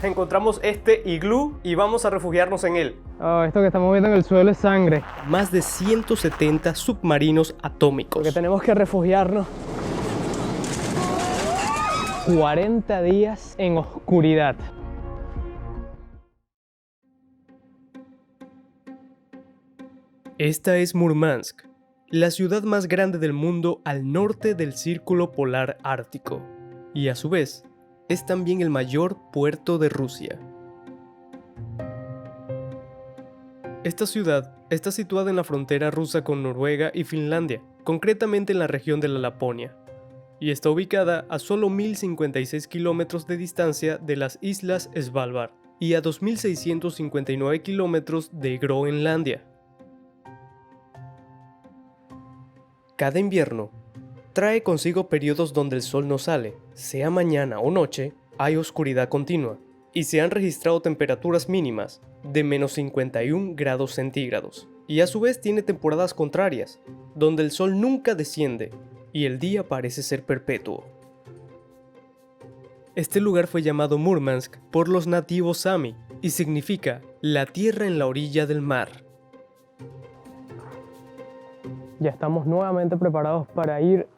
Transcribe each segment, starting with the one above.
Encontramos este iglú y vamos a refugiarnos en él. Esto que estamos viendo en el suelo es sangre. Más de 170 submarinos atómicos. Porque tenemos que refugiarnos. 40 días en oscuridad. Esta es Murmansk, la ciudad más grande del mundo al norte del Círculo Polar Ártico, y a su vez, es también el mayor puerto de Rusia. Esta ciudad está situada en la frontera rusa con Noruega y Finlandia, concretamente en la región de la Laponia, y está ubicada a solo 1056 kilómetros de distancia de las islas Svalbard y a 2659 kilómetros de Groenlandia. Cada invierno trae consigo periodos donde el sol no sale, sea mañana o noche, hay oscuridad continua, y se han registrado temperaturas mínimas de menos 51 grados centígrados. Y a su vez tiene temporadas contrarias, donde el sol nunca desciende y el día parece ser perpetuo. Este lugar fue llamado Murmansk por los nativos Sami y significa la tierra en la orilla del mar. Ya estamos nuevamente preparados para ir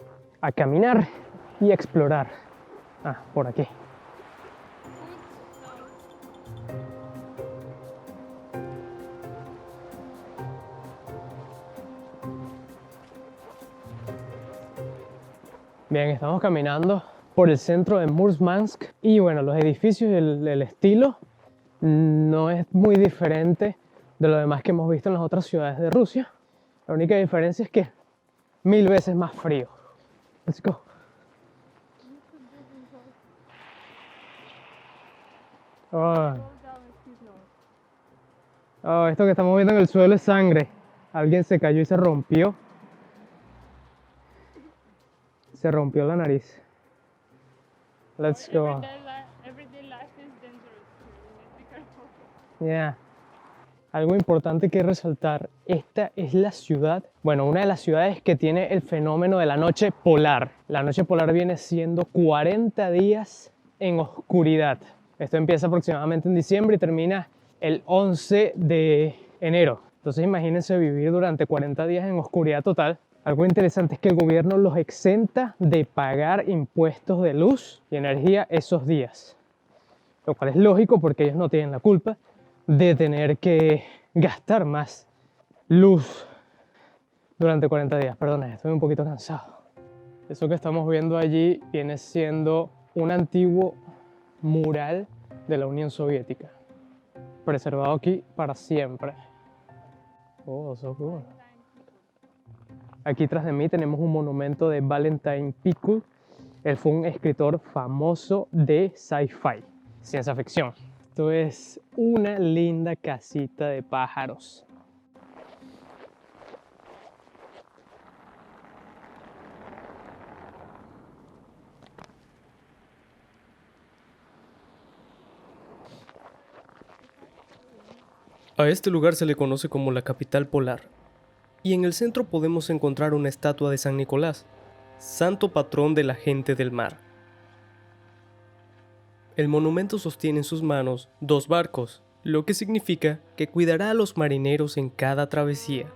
a caminar y explorar. Por aquí. Bien, estamos caminando por el centro de Murmansk y bueno, los edificios y el estilo no es muy diferente de lo demás que hemos visto en las otras ciudades de Rusia. La única diferencia es que 1000 veces más frío. Let's go. Esto que estamos viendo en el suelo es sangre. Alguien se cayó y se rompió. Se rompió la nariz. Let's go. Everyday life is dangerous. You need to be careful. Yeah. Algo importante que resaltar, esta es la ciudad, bueno, una de las ciudades que tiene el fenómeno de la noche polar. La noche polar viene siendo 40 días en oscuridad. Esto empieza aproximadamente en diciembre y termina el 11 de enero. Entonces imagínense vivir durante 40 días en oscuridad total. Algo interesante es que el gobierno los exenta de pagar impuestos de luz y energía esos días. Lo cual es lógico porque ellos no tienen la culpa de tener que gastar más luz durante 40 días. Perdona, estoy un poquito cansado. Eso que estamos viendo allí viene siendo un antiguo mural de la Unión Soviética, preservado aquí para siempre. Oh, so cool. Aquí tras de mí tenemos un monumento de Valentin Pikul. Él fue un escritor famoso de sci-fi, ciencia ficción. Esto es una linda casita de pájaros. A este lugar se le conoce como la capital polar, y en el centro podemos encontrar una estatua de San Nicolás, santo patrón de la gente del mar. El monumento sostiene en sus manos 2 barcos, lo que significa que cuidará a los marineros en cada travesía.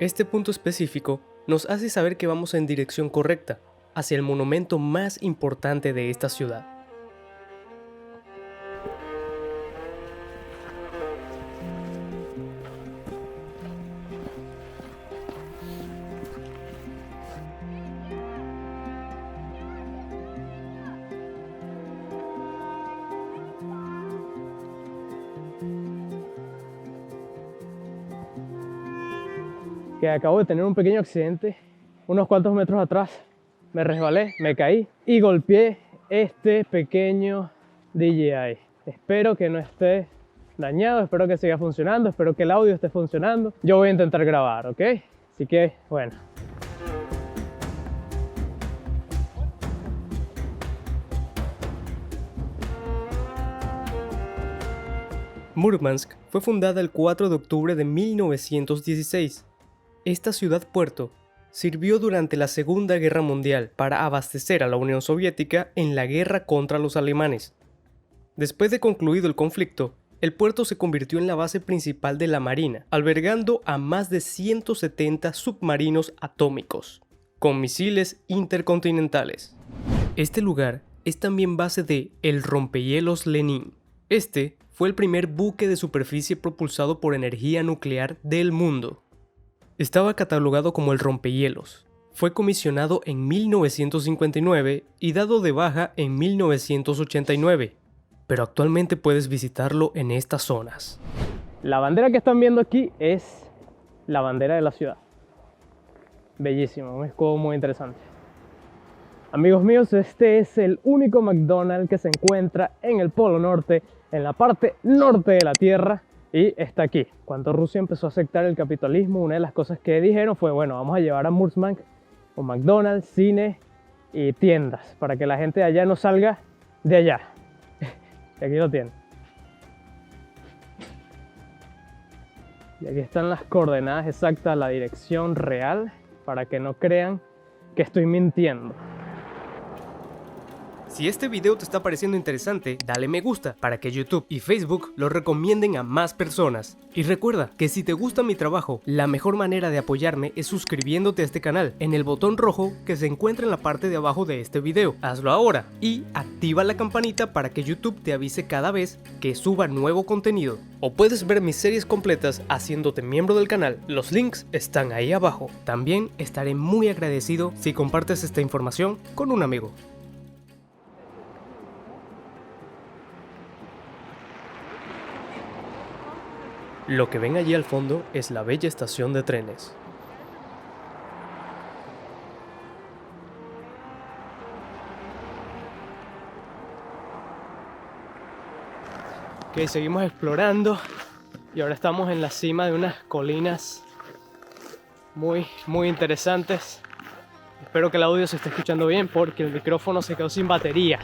Este punto específico nos hace saber que vamos en dirección correcta, hacia el monumento más importante de esta ciudad. Que acabo de tener un pequeño accidente unos cuantos metros atrás. Me resbalé, me caí y golpeé este pequeño DJI. Espero que no esté dañado, espero que siga funcionando, espero que el audio esté funcionando. Yo voy a intentar grabar, ¿ok? Así que, bueno. Murmansk fue fundada el 4 de octubre de 1916. Esta ciudad-puerto sirvió durante la Segunda Guerra Mundial para abastecer a la Unión Soviética en la guerra contra los alemanes. Después de concluido el conflicto, el puerto se convirtió en la base principal de la Marina, albergando a más de 170 submarinos atómicos, con misiles intercontinentales. Este lugar es también base de el rompehielos Lenin. Este fue el primer buque de superficie propulsado por energía nuclear del mundo. Estaba catalogado como el rompehielos. Fue comisionado en 1959 y dado de baja en 1989, pero actualmente puedes visitarlo en estas zonas. La bandera que están viendo aquí es la bandera de la ciudad. Bellísimo, un escudo muy interesante. Amigos míos, este es el único McDonald's que se encuentra en el Polo Norte, en la parte norte de la Tierra, y está aquí. Cuando Rusia empezó a aceptar el capitalismo, una de las cosas que dijeron fue, bueno, vamos a llevar a Murmansk un McDonald's, cine y tiendas, para que la gente de allá no salga de allá. Y aquí lo tienen. Y aquí están las coordenadas exactas, la dirección real, para que no crean que estoy mintiendo. Si este video te está pareciendo interesante, dale me gusta para que YouTube y Facebook lo recomienden a más personas. Y recuerda que si te gusta mi trabajo, la mejor manera de apoyarme es suscribiéndote a este canal en el botón rojo que se encuentra en la parte de abajo de este video. Hazlo ahora y activa la campanita para que YouTube te avise cada vez que suba nuevo contenido. O puedes ver mis series completas haciéndote miembro del canal, los links están ahí abajo. También estaré muy agradecido si compartes esta información con un amigo. Lo que ven allí al fondo es la bella estación de trenes. Ok, seguimos explorando y ahora estamos en la cima de unas colinas muy interesantes. Espero que el audio se esté escuchando bien porque el micrófono se quedó sin baterías.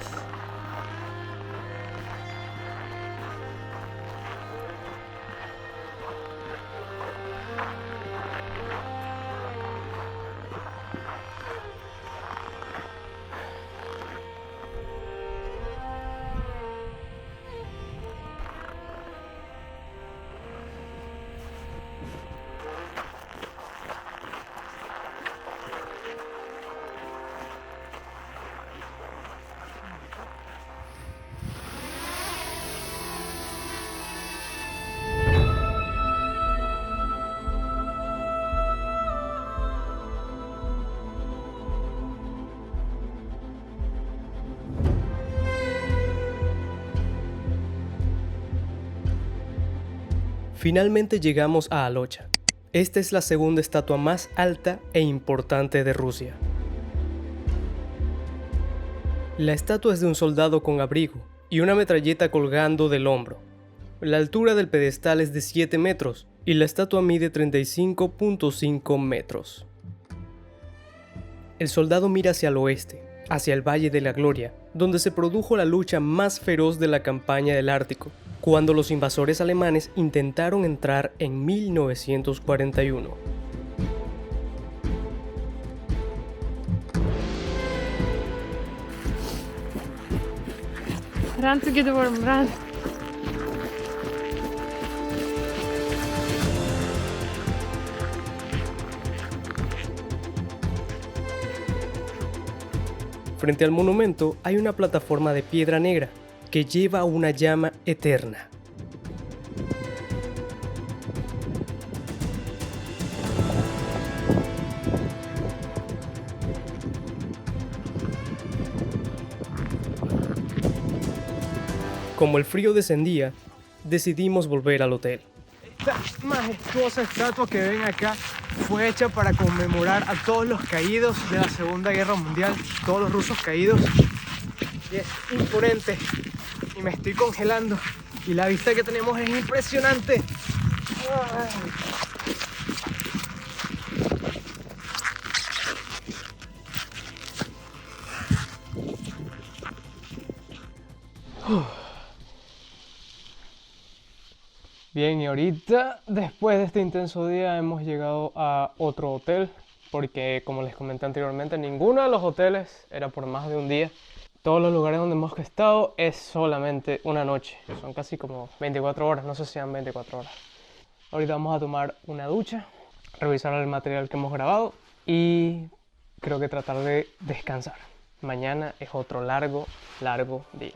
Finalmente llegamos a Alocha. Esta es la segunda estatua más alta e importante de Rusia. La estatua es de un soldado con abrigo y una metralleta colgando del hombro. La altura del pedestal es de 7 metros y la estatua mide 35.5 metros. El soldado mira hacia el oeste, hacia el Valle de la Gloria, donde se produjo la lucha más feroz de la campaña del Ártico, cuando los invasores alemanes intentaron entrar en 1941. Run to get the worm, run. Frente al monumento hay una plataforma de piedra negra que lleva una llama eterna. Como el frío descendía, decidimos volver al hotel. Esta majestuosa estatua que ven acá fue hecha para conmemorar a todos los caídos de la Segunda Guerra Mundial, todos los rusos caídos. Y es imponente y me estoy congelando y la vista que tenemos es impresionante. Bien, y ahorita, después de este intenso día, hemos llegado a otro hotel, porque como les comenté anteriormente, ninguno de los hoteles era por más de un día. Todos los lugares donde hemos estado es solamente una noche. Son casi como 24 horas, no sé si sean 24 horas. Ahorita vamos a tomar una ducha, revisar el material que hemos grabado y creo que tratar de descansar. Mañana es otro largo día.